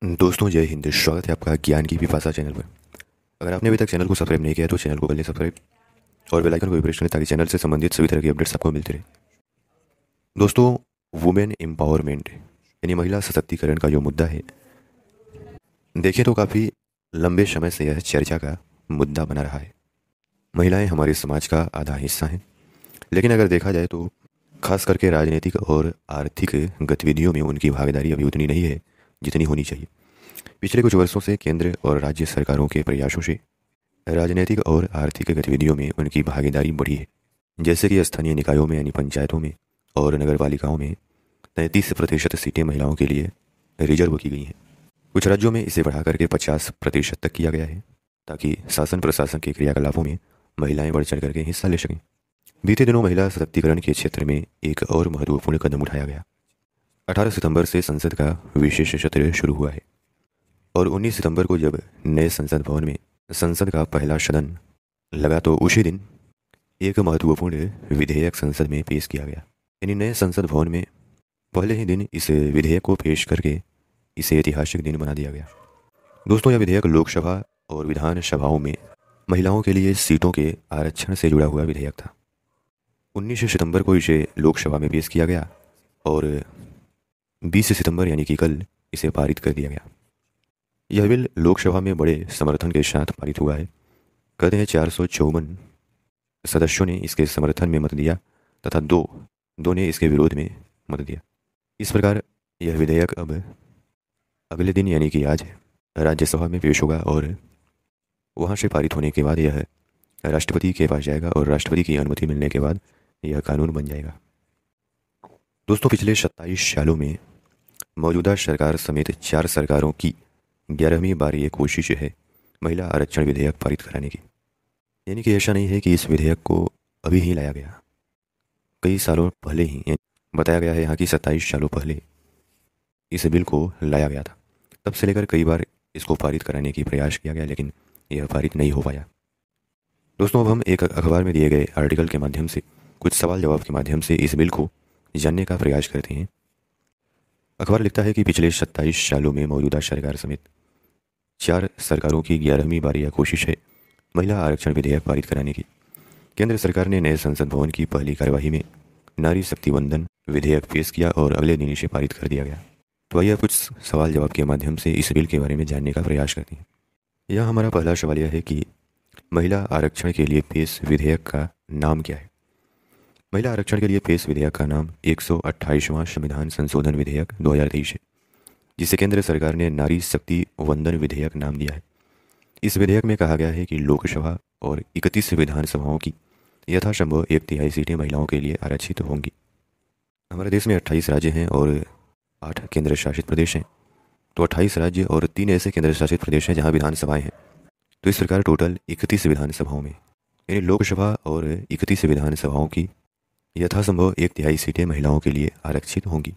दोस्तों जय हिंद। स्वागत है आपका ज्ञान की पिपासा चैनल पर। अगर आपने अभी तक चैनल को सब्सक्राइब नहीं किया तो चैनल को कर लें सब्सक्राइब और बेल आइकन को भी प्रेस करें ताकि चैनल से संबंधित सभी तरह की अपडेट्स आपको मिलती रहे। दोस्तों, वुमेन एम्पावरमेंट यानी महिला सशक्तिकरण का जो मुद्दा है, देखें तो काफ़ी लंबे समय से यह चर्चा का मुद्दा बना रहा है। महिलाएं हमारे समाज का आधा हिस्सा हैं, लेकिन अगर देखा जाए तो खास करके राजनीतिक और आर्थिक गतिविधियों में उनकी भागीदारी अभी उतनी नहीं है जितनी होनी चाहिए। पिछले कुछ वर्षों से केंद्र और राज्य सरकारों के प्रयासों से राजनीतिक और आर्थिक गतिविधियों में उनकी भागीदारी बढ़ी है। जैसे कि स्थानीय निकायों में यानी पंचायतों में और नगर पालिकाओं में 33% सीटें महिलाओं के लिए रिजर्व की गई हैं। कुछ राज्यों में इसे बढ़ा करके 50% तक किया गया है ताकि शासन प्रशासन के क्रियाकलापों में महिलाएं बढ़ चढ़ करके हिस्सा ले सकें। बीते दिनों महिला सशक्तिकरण के क्षेत्र में एक और महत्वपूर्ण कदम उठाया गया। 18 सितंबर से संसद का विशेष सत्र शुरू हुआ है और 19 सितंबर को जब नए संसद भवन में संसद का पहला सदन लगा तो उसी दिन एक महत्वपूर्ण विधेयक संसद में पेश किया गया। यानी नए संसद भवन में पहले ही दिन इस विधेयक को पेश करके इसे ऐतिहासिक दिन बना दिया गया। दोस्तों, यह विधेयक लोकसभा और विधानसभाओं में महिलाओं के लिए सीटों के आरक्षण से जुड़ा हुआ विधेयक था। 19 सितंबर को इसे लोकसभा में पेश किया गया और 20 सितंबर यानी कि कल इसे पारित कर दिया गया। यह बिल लोकसभा में बड़े समर्थन के साथ पारित हुआ है। कहते हैं 454 सदस्यों ने इसके समर्थन में मत दिया तथा दो ने इसके विरोध में मत दिया। इस प्रकार यह विधेयक अब अगले दिन यानी कि आज राज्यसभा में पेश होगा और वहाँ से पारित होने के बाद यह राष्ट्रपति के पास जाएगा और राष्ट्रपति की अनुमति मिलने के बाद यह कानून बन जाएगा। दोस्तों, पिछले 27 सालों में मौजूदा सरकार समेत 4 सरकारों की 11वीं बार ये कोशिश है महिला आरक्षण विधेयक पारित कराने की। यानी कि ऐसा नहीं है कि इस विधेयक को अभी ही लाया गया, कई सालों पहले ही बताया गया है यहाँ की 27 सालों पहले इस बिल को लाया गया था। तब से लेकर कई बार इसको पारित कराने की प्रयास किया गया लेकिन यह पारित नहीं हो पाया। दोस्तों, अब हम एक अखबार में दिए गए आर्टिकल के माध्यम से कुछ सवाल जवाब के माध्यम से इस बिल को जानने का प्रयास करते हैं। अखबार लिखता है कि पिछले 27 सालों में मौजूदा सरकार समेत 4 सरकारों की 11वीं बार यह कोशिश है महिला आरक्षण विधेयक पारित कराने की। केंद्र सरकार ने नए संसद भवन की पहली कार्यवाही में नारी शक्ति वंदन विधेयक पेश किया और अगले दिन इसे पारित कर दिया गया। तो आइए कुछ सवाल जवाब के माध्यम से इस बिल के बारे में जानने का प्रयास करते हैं। यह हमारा पहला सवाल यह है कि महिला आरक्षण के लिए पेश विधेयक का नाम क्या है। महिला आरक्षण के लिए पेश विधेयक का नाम 128वां संविधान संशोधन विधेयक 2023 है, जिसे केंद्र सरकार ने नारी शक्ति वंदन विधेयक नाम दिया है। इस विधेयक में कहा गया है कि लोकसभा और 31 विधानसभाओं की यथासंभव 1/3 सीटें महिलाओं के लिए आरक्षित होंगी। हमारे देश में 28 राज्य हैं और 8 केंद्र शासित प्रदेश हैं। तो 28 राज्य और 3 ऐसे केंद्र शासित प्रदेश हैं जहाँ विधानसभाएं हैं। तो इस प्रकार टोटल 31 विधानसभाओं में यानी लोकसभा और 31 विधानसभाओं की यथासंभव 1/3 सीटें महिलाओं के लिए आरक्षित होंगी।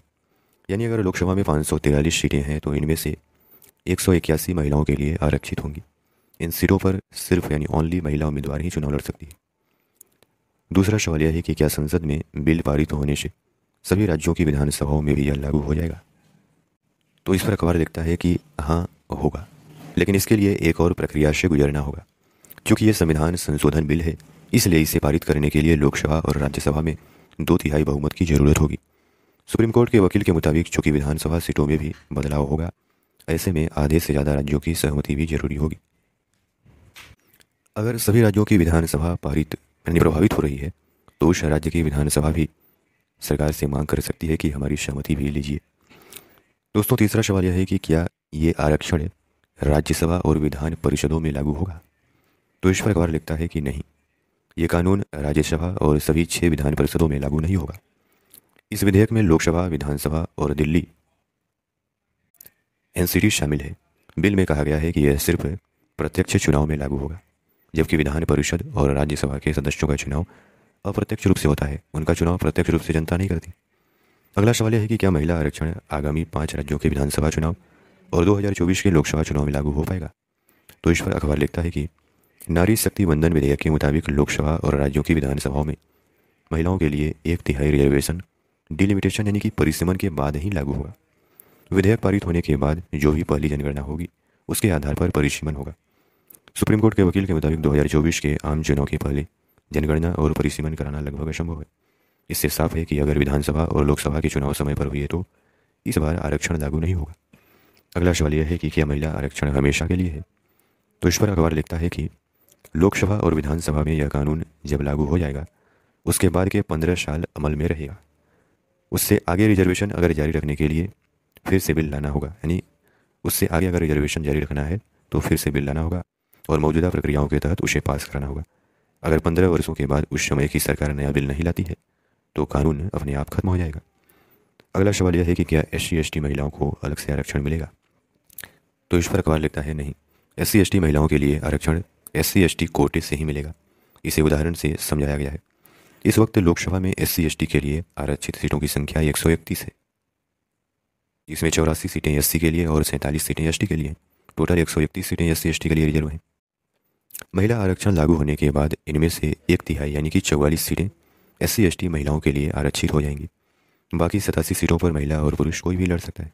यानी अगर लोकसभा में 543 सीटें हैं तो इनमें से 181 महिलाओं के लिए आरक्षित होंगी। इन सीटों पर सिर्फ यानी ओनली महिला उम्मीदवार ही चुनाव लड़ सकती है। दूसरा सवाल यह है कि क्या संसद में बिल पारित होने से सभी राज्यों की विधानसभाओं में भी यह लागू हो जाएगा। तो इस पर अखबार लिखता है कि हाँ होगा, लेकिन इसके लिए एक और प्रक्रिया से गुजरना होगा। क्योंकि यह संविधान संशोधन बिल है, इसलिए इसे पारित करने के लिए लोकसभा और राज्यसभा में 2/3 बहुमत की जरूरत होगी। सुप्रीम कोर्ट के वकील के मुताबिक चूंकि विधानसभा सीटों में भी बदलाव होगा, ऐसे में आधे से ज़्यादा राज्यों की सहमति भी जरूरी होगी। अगर सभी राज्यों की विधानसभा पारित यानी प्रभावित हो रही है तो उस राज्य की विधानसभा भी सरकार से मांग कर सकती है कि हमारी सहमति भी लीजिए। दोस्तों, तीसरा सवाल यह है कि क्या ये आरक्षण राज्यसभा और विधान परिषदों में लागू होगा। तो इस पर अखबार लिखता है कि नहीं, ये कानून राज्यसभा और सभी 6 विधान परिषदों में लागू नहीं होगा। इस विधेयक में लोकसभा, विधानसभा और दिल्ली एनसीटी शामिल है। बिल में कहा गया है कि यह सिर्फ प्रत्यक्ष चुनाव में लागू होगा, जबकि विधान परिषद और राज्यसभा के सदस्यों का चुनाव अप्रत्यक्ष रूप से होता है, उनका चुनाव प्रत्यक्ष रूप से जनता नहीं करती। अगला सवाल यह है कि क्या महिला आरक्षण आगामी 5 राज्यों के विधानसभा चुनाव और 2024 के लोकसभा चुनाव में लागू हो पाएगा। तो इस पर अखबार लिखता है कि नारी शक्ति वंदन विधेयक के मुताबिक लोकसभा और राज्यों की विधानसभाओं में महिलाओं के लिए 1/3 रिजर्वेशन डिलिमिटेशन यानी कि परिसीमन के बाद ही लागू होगा। विधेयक पारित होने के बाद जो भी पहली जनगणना होगी उसके आधार पर परिसीमन होगा। सुप्रीम कोर्ट के वकील के मुताबिक 2024 के आम चुनाव के पहले जनगणना और परिसीमन कराना लगभग असंभव है। इससे साफ है कि अगर विधानसभा और लोकसभा के चुनाव समय पर हुए तो इस बार आरक्षण लागू नहीं होगा। अगला सवाल यह है कि क्या महिला आरक्षण हमेशा के लिए है? तो इस पर अखबार लिखता है कि लोकसभा और विधानसभा में यह कानून जब लागू हो जाएगा उसके बाद के 15 साल अमल में रहेगा। उससे आगे रिजर्वेशन अगर जारी रखने के लिए फिर से बिल लाना होगा, यानी उससे आगे अगर रिजर्वेशन जारी रखना है तो फिर से बिल लाना होगा और मौजूदा प्रक्रियाओं के तहत उसे पास कराना होगा। अगर 15 वर्षों के बाद उस समय की सरकार नया बिल नहीं लाती है तो कानून अपने आप खत्म हो जाएगा। अगला सवाल यह है कि क्या SC/ST महिलाओं को अलग से आरक्षण मिलेगा? तो इस पर अखबार लिखता है नहीं, SC/ST महिलाओं के लिए आरक्षण SC/ST कोटे से ही मिलेगा। इसे उदाहरण से समझाया गया है। इस वक्त लोकसभा में SC/ST के लिए आरक्षित सीटों की संख्या 131 है, जिसमें 84 सीटें SC के लिए और 47 सीटें ST के लिए। टोटल 131 सीटें SC/ST के लिए रिजर्व हैं। महिला आरक्षण लागू होने के बाद इनमें से 1/3 यानी कि 44 सीटें SC/ST महिलाओं के लिए आरक्षित हो जाएंगी। बाकी 87 सीटों पर महिला और पुरुष कोई भी लड़ सकता है।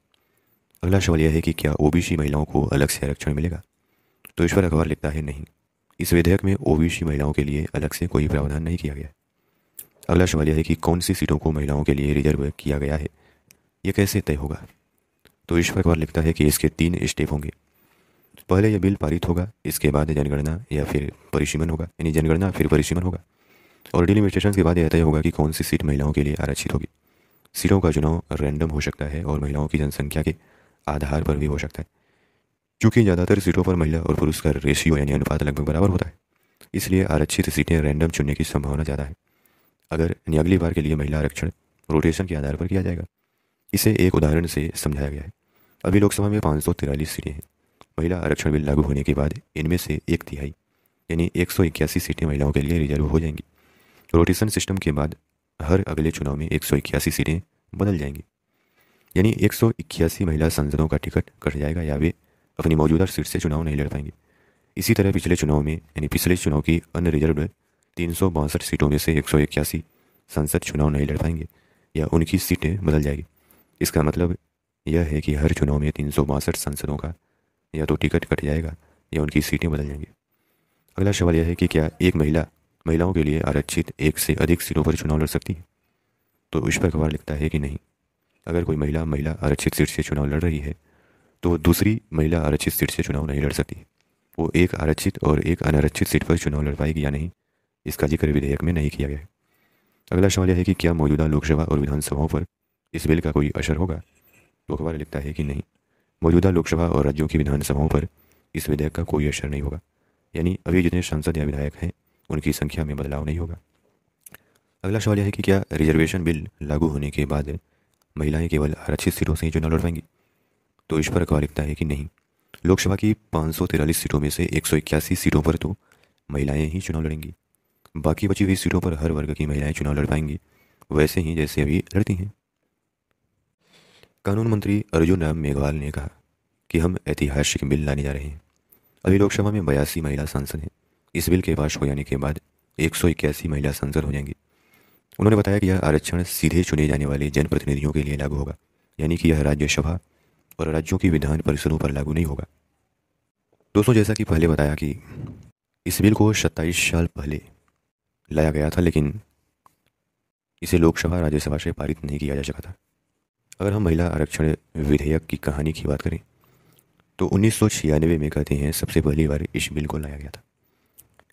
अगला सवाल यह है कि क्या OBC महिलाओं को अलग से आरक्षण मिलेगा? तो इस पर अखबार लिखता है नहीं, इस विधेयक में OBC महिलाओं के लिए अलग से कोई प्रावधान नहीं किया गया। अगला सवाल यह है कि कौन सी सीटों को महिलाओं के लिए रिजर्व किया गया है, यह कैसे तय होगा? तो इस पर अखबार लिखता है कि इसके 3 स्टेप होंगे। पहले यह बिल पारित होगा, इसके बाद जनगणना या फिर परिसीमन होगा, यानी जनगणना फिर परिसीमन होगा, और डिलिमिटेशन के बाद यह तय होगा कि कौन सी सीट महिलाओं के लिए आरक्षित होगी। सीटों का चुनाव रैंडम हो सकता है और महिलाओं की जनसंख्या के आधार पर भी हो सकता है। क्योंकि ज़्यादातर सीटों पर महिला और पुरुष का रेशियो यानी अनुपात लगभग बराबर होता है, इसलिए आरक्षित सीटें रैंडम चुनने की संभावना ज़्यादा है। अगर अगली बार के लिए महिला आरक्षण रोटेशन के आधार पर किया जाएगा। इसे एक उदाहरण से समझाया गया है। अभी लोकसभा में 543 सीटें हैं। महिला आरक्षण बिल लागू होने के बाद इनमें से 1/3 यानी 181 सीटें महिलाओं के लिए रिजर्व हो जाएंगी। रोटेशन सिस्टम के बाद हर अगले चुनाव में 181 सीटें बदल जाएंगी, यानी 181 महिला सांसदों का टिकट कट जाएगा या वे अपनी मौजूदा सीट से चुनाव नहीं लड़ पाएंगे। इसी तरह पिछले चुनाव में यानी पिछले चुनाव की अनरिजर्व्ड 362 सीटों में से 181 सांसद चुनाव नहीं लड़ पाएंगे या उनकी सीटें बदल जाएगी। इसका मतलब यह है कि हर चुनाव में 362 सांसदों का या तो टिकट कट जाएगा या उनकी सीटें बदल जाएंगी। अगला सवाल यह है कि क्या एक महिलाओं के लिए आरक्षित एक से अधिक सीटों पर चुनाव लड़ सकती है? तो इस पर अखबार लिखता है कि नहीं, अगर कोई महिला आरक्षित सीट से चुनाव लड़ रही है तो दूसरी महिला आरक्षित सीट से चुनाव नहीं लड़ सकती। वो एक आरक्षित और एक अनारक्षित सीट पर चुनाव लड़ पाएगी या नहीं, इसका जिक्र विधेयक में नहीं किया गया है। अगला सवाल यह है कि क्या मौजूदा लोकसभा और विधानसभाओं पर इस बिल का कोई असर होगा? तो अखबार लिखता है कि नहीं, मौजूदा लोकसभा और राज्यों की विधानसभाओं पर इस विधेयक का कोई असर नहीं होगा, यानी अभी जितने सांसद या विधायक हैं उनकी संख्या में बदलाव नहीं होगा। अगला सवाल यह है कि क्या रिजर्वेशन बिल लागू होने के बाद महिलाएं केवल आरक्षित सीटों से ही चुनाव लड़ पाएंगी? तो इस पर अखबार लिखता है कि नहीं, लोकसभा की 543 सीटों में से 181 सीटों पर तो महिलाएं ही चुनाव लड़ेंगी। बाकी बची हुई सीटों पर हर वर्ग की महिलाएं चुनाव लड़ पाएंगी, वैसे ही जैसे अभी लड़ती हैं। कानून मंत्री अर्जुन राम मेघवाल ने कहा कि हम ऐतिहासिक बिल लाने जा रहे हैं। अभी लोकसभा में 82 महिला सांसद हैं। इस बिल के पास हो जाने के बाद 181 महिला सांसद हो जाएंगी। उन्होंने बताया कि यह आरक्षण सीधे चुने जाने वाले जनप्रतिनिधियों के लिए लागू होगा, यानी कि यह राज्यसभा और राज्यों की विधान परिषदों पर लागू नहीं होगा। दोस्तों, जैसा कि पहले बताया कि इस बिल को 27 साल पहले लाया गया था, लेकिन इसे लोकसभा राज्यसभा से पारित नहीं किया जा सका था। अगर हम महिला आरक्षण विधेयक की कहानी की बात करें तो 1996 में कहते हैं सबसे पहली बार इस बिल को लाया गया था।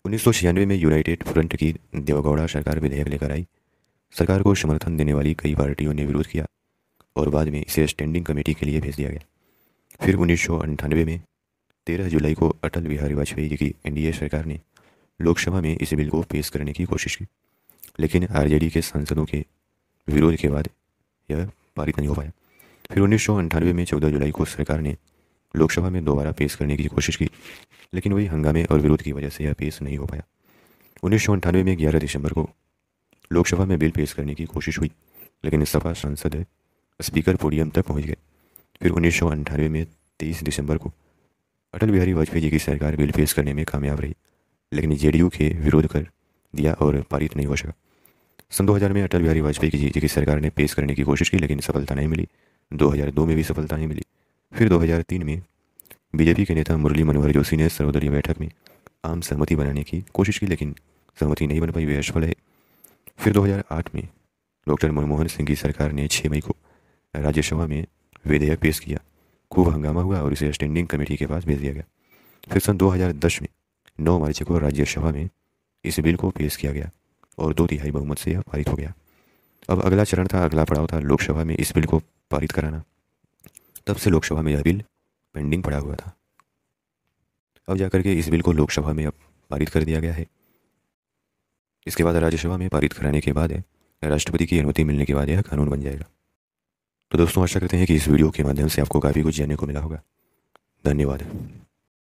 1996 में यूनाइटेड फ्रंट की देवगौड़ा सरकार विधेयक लेकर आई। सरकार को समर्थन देने वाली कई पार्टियों ने विरोध किया और बाद में इसे स्टैंडिंग कमेटी के लिए भेज दिया गया। फिर 1998 में 13 जुलाई को अटल बिहारी वाजपेयी जी की NDA सरकार ने लोकसभा में इस बिल को पेश करने की कोशिश की, लेकिन RJD के सांसदों के विरोध के बाद यह पारित नहीं हो पाया। फिर 1998 में 14 जुलाई को सरकार ने लोकसभा में दोबारा पेश करने की कोशिश की, लेकिन वही हंगामे और विरोध की वजह से यह पेश नहीं हो पाया। 1998 में 11 दिसंबर को लोकसभा में बिल पेश करने की कोशिश हुई, लेकिन सपा सांसद स्पीकर पोडियम तक पहुंच गए। फिर 1998 में 23 दिसंबर को अटल बिहारी वाजपेयी जी की सरकार बिल पेश करने में कामयाब रही, लेकिन JDU के विरोध कर दिया और पारित नहीं हो सका। सन 2000 में अटल बिहारी वाजपेयी जी की सरकार ने पेश करने की कोशिश की, लेकिन सफलता नहीं मिली 2002 में भी सफलता नहीं मिली। फिर 2003 में बीजेपी के नेता मुरली मनोहर जोशी ने सर्वदलीय बैठक में आम सहमति बनाने की कोशिश की, लेकिन सहमति नहीं बन पाई, वे असफल है। फिर 2008 में डॉक्टर मनमोहन सिंह की सरकार ने 6 मई को राज्यसभा में विधेयक पेश किया। खूब हंगामा हुआ और इसे स्टैंडिंग कमेटी के पास भेज दिया गया। फिर सन 2010 में 9 मार्च को राज्यसभा में इस बिल को पेश किया गया और 2/3 बहुमत से यह पारित हो गया। अब अगला चरण था, अगला पड़ाव था लोकसभा में इस बिल को पारित कराना। तब से लोकसभा में यह बिल पेंडिंग पड़ा हुआ था। अब जाकर के इस बिल को लोकसभा में अब पारित कर दिया गया है। इसके बाद राज्यसभा में पारित कराने के बाद राष्ट्रपति की अनुमति मिलने के बाद यह कानून बन जाएगा। तो दोस्तों, आशा करते हैं कि इस वीडियो के माध्यम से आपको काफ़ी कुछ जानने को मिला होगा। धन्यवाद।